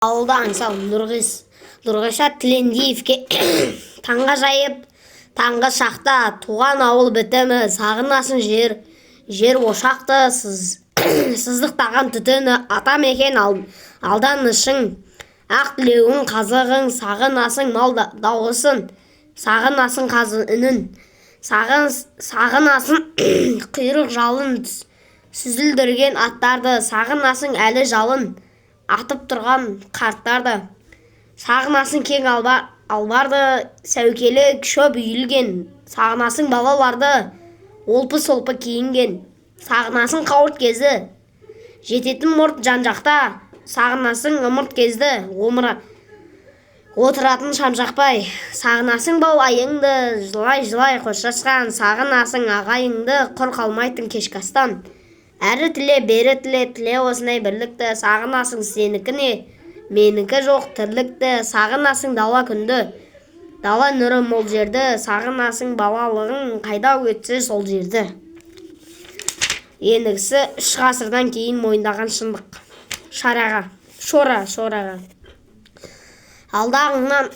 Ауылда аңсау Нұрғиса Тілендиевке таңға жайып, таңғы шақта туған ауыл бітімі, сағынасың жер ошақты, сыздықтаған түтіні, ата мекен алданышың, ақ тілеуің, қазығың, сағынасың мал дауысын, сағынасың қазы үнін, сағынасың құйрық жалын сүзілдірген аттарды, сағынасың әлі жалын атып тұрған қарттарды, сағынасың кең албарды, сәукелі шөп үйілген, сағынасың балаларды, олпы-солпы киінген, сағынасың қауырт кезі, жететін мұрт жан-жақта, сағынасың ымырт кезді, отыратын шам жақпай, сағынасың бау айыңды, жылай-жылай қоштасқан, сағынасың ағайыңды, құр қалмайтын кешкі астан. Әрі тіле, бері тіле осындай бірлікті, сағынасың сенікіне, менікі жоқ тірлікті, сағынасың дала күнді, дала нұры мол жерді, сағынасың балалығың қайда өтсе сол жерді. Ендігісі 3 ғасырдан кейін мойындаған шындық. Шораға. Алдағыңнан